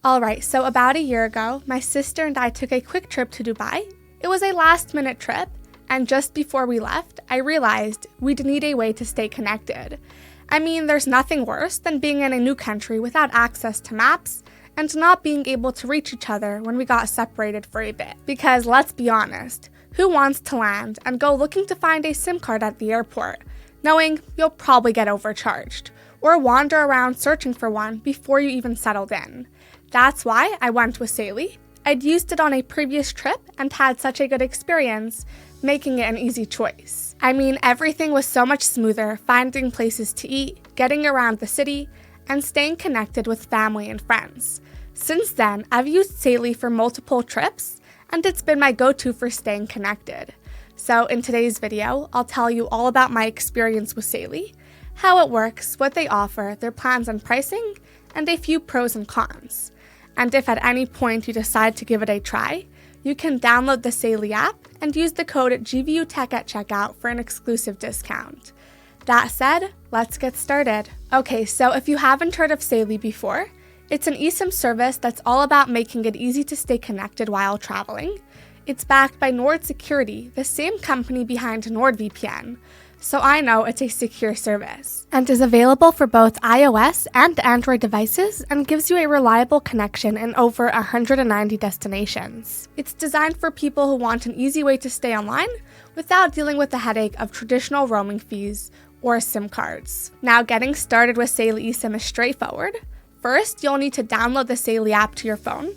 Alright, so about a year ago, my sister and I took a quick trip to Dubai. It was a last-minute trip, and just before we left, I realized we'd need a way to stay connected. I mean, there's nothing worse than being in a new country without access to maps and not being able to reach each other when we got separated for a bit. Because let's be honest, who wants to land and go looking to find a SIM card at the airport, knowing you'll probably get overcharged, or wander around searching for one before you even settled in? That's why I went with Saily. I'd used it on a previous trip and had such a good experience, making it an easy choice. I mean, everything was so much smoother, finding places to eat, getting around the city, and staying connected with family and friends. Since then, I've used Saily for multiple trips, and it's been my go-to for staying connected. So in today's video, I'll tell you all about my experience with Saily, how it works, what they offer, their plans and pricing, and a few pros and cons. And if at any point you decide to give it a try, you can download the Saily app and use the code GVUTech at checkout for an exclusive discount. That said, let's get started. Okay, so if you haven't heard of Saily before, it's an eSIM service that's all about making it easy to stay connected while traveling. It's backed by Nord Security, the same company behind NordVPN, so I know it's a secure service, and is available for both iOS and Android devices and gives you a reliable connection in over 190 destinations. It's designed for people who want an easy way to stay online without dealing with the headache of traditional roaming fees or SIM cards. Now, getting started with Saily eSIM is straightforward. First, you'll need to download the Saily app to your phone,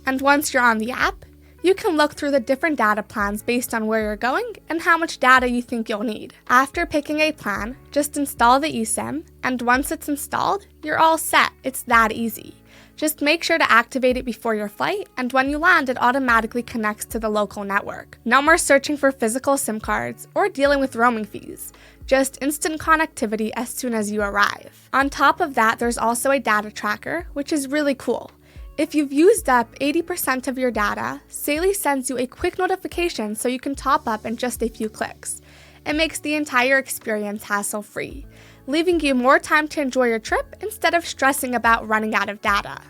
and once you're on the app, you can look through the different data plans based on where you're going and how much data you think you'll need. After picking a plan, just install the eSIM, and once it's installed, you're all set. It's that easy. Just make sure to activate it before your flight, and when you land, it automatically connects to the local network. No more searching for physical SIM cards or dealing with roaming fees. Just instant connectivity as soon as you arrive. On top of that, there's also a data tracker, which is really cool. If you've used up 80% of your data, Saily sends you a quick notification so you can top up in just a few clicks. It makes the entire experience hassle-free, leaving you more time to enjoy your trip instead of stressing about running out of data.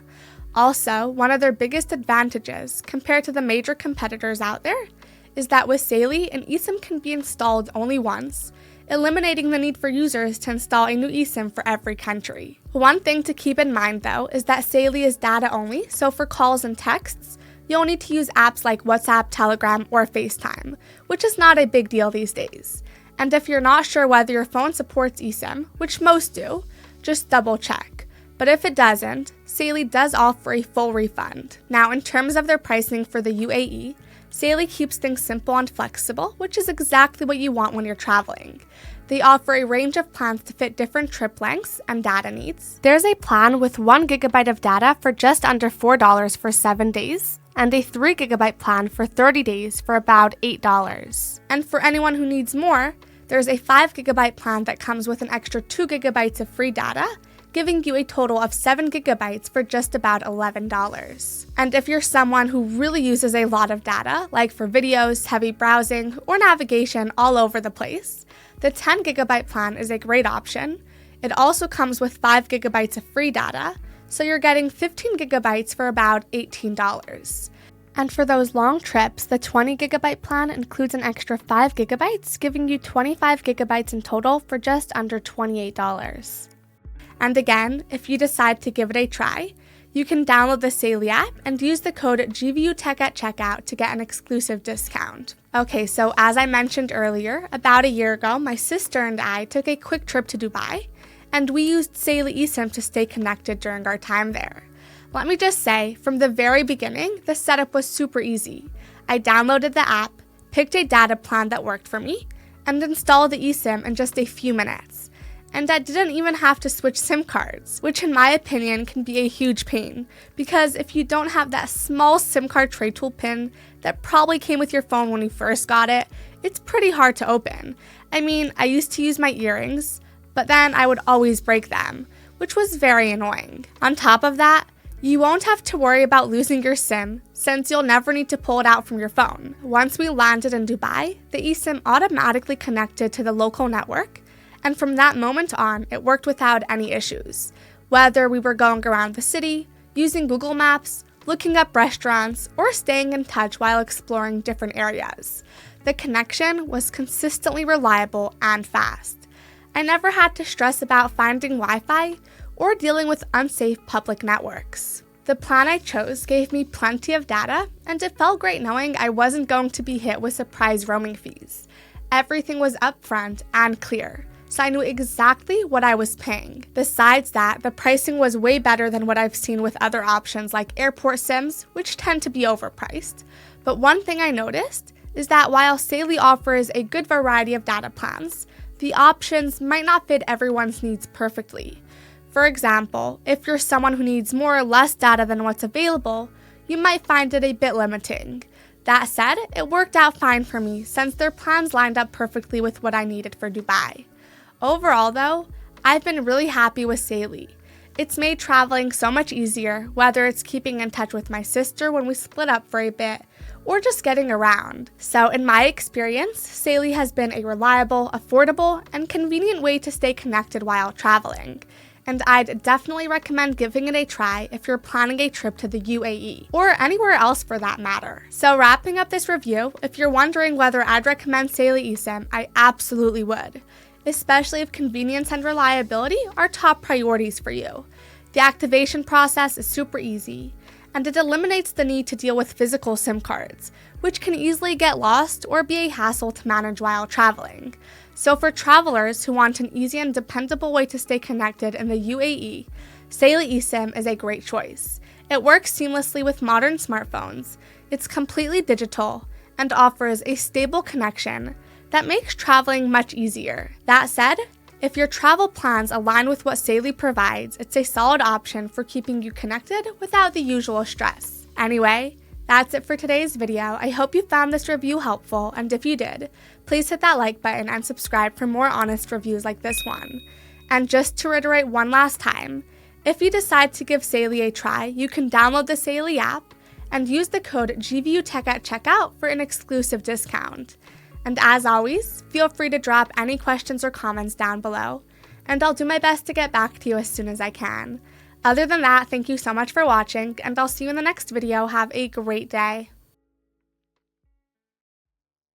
Also, one of their biggest advantages compared to the major competitors out there is that with Saily, an eSIM can be installed only once, eliminating the need for users to install a new eSIM for every country. One thing to keep in mind though is that Saily is data only, so for calls and texts, you'll need to use apps like WhatsApp, Telegram, or FaceTime, which is not a big deal these days. And if you're not sure whether your phone supports eSIM, which most do, just double check. But if it doesn't, Saily does offer a full refund. Now, in terms of their pricing for the UAE, Saily keeps things simple and flexible, which is exactly what you want when you're traveling. They offer a range of plans to fit different trip lengths and data needs. There's a plan with 1 GB of data for just under $4 for 7 days, and a 3 GB plan for 30 days for about $8. And for anyone who needs more, there's a 5 GB plan that comes with an extra 2 GB of free data, giving you a total of 7 GB for just about $11. And if you're someone who really uses a lot of data, like for videos, heavy browsing, or navigation all over the place, the 10 GB plan is a great option. It also comes with 5 GB of free data, so you're getting 15 GB for about $18. And for those long trips, the 20 GB plan includes an extra 5 GB, giving you 25 GB in total for just under $28. And again, if you decide to give it a try, you can download the Saily app and use the code GVUTech at checkout to get an exclusive discount. Okay, so as I mentioned earlier, about a year ago, my sister and I took a quick trip to Dubai, and we used Saily eSIM to stay connected during our time there. Let me just say, from the very beginning, the setup was super easy. I downloaded the app, picked a data plan that worked for me, and installed the eSIM in just a few minutes. And I didn't even have to switch SIM cards, which in my opinion can be a huge pain, because if you don't have that small SIM card tray tool pin that probably came with your phone when you first got it, it's pretty hard to open. I mean, I used to use my earrings, but then I would always break them, which was very annoying. On top of that, you won't have to worry about losing your SIM, since you'll never need to pull it out from your phone. Once we landed in Dubai, the eSIM automatically connected to the local network, and from that moment on, it worked without any issues. Whether we were going around the city, using Google Maps, looking up restaurants, or staying in touch while exploring different areas. The connection was consistently reliable and fast. I never had to stress about finding Wi-Fi or dealing with unsafe public networks. The plan I chose gave me plenty of data, and it felt great knowing I wasn't going to be hit with surprise roaming fees. Everything was upfront and clear, so I knew exactly what I was paying. Besides that, the pricing was way better than what I've seen with other options like airport SIMs, which tend to be overpriced. But one thing I noticed is that while Saily offers a good variety of data plans, the options might not fit everyone's needs perfectly. For example, if you're someone who needs more or less data than what's available, you might find it a bit limiting. That said, it worked out fine for me since their plans lined up perfectly with what I needed for Dubai. Overall though, I've been really happy with Saily. It's made traveling so much easier, whether it's keeping in touch with my sister when we split up for a bit, or just getting around. So in my experience, Saily has been a reliable, affordable, and convenient way to stay connected while traveling. And I'd definitely recommend giving it a try if you're planning a trip to the UAE, or anywhere else for that matter. So wrapping up this review, if you're wondering whether I'd recommend Saily eSIM, I absolutely would, especially if convenience and reliability are top priorities for you. The activation process is super easy, and it eliminates the need to deal with physical SIM cards, which can easily get lost or be a hassle to manage while traveling. So for travelers who want an easy and dependable way to stay connected in the UAE, Saily eSIM is a great choice. It works seamlessly with modern smartphones, it's completely digital, and offers a stable connection that makes traveling much easier. That said, if your travel plans align with what Saily provides, it's a solid option for keeping you connected without the usual stress. Anyway, that's it for today's video. I hope you found this review helpful, and if you did, please hit that like button and subscribe for more honest reviews like this one. And just to reiterate one last time, if you decide to give Saily a try, you can download the Saily app and use the code GVUTech at checkout for an exclusive discount. And as always, feel free to drop any questions or comments down below, and I'll do my best to get back to you as soon as I can. Other than that, thank you so much for watching, and I'll see you in the next video. Have a great day.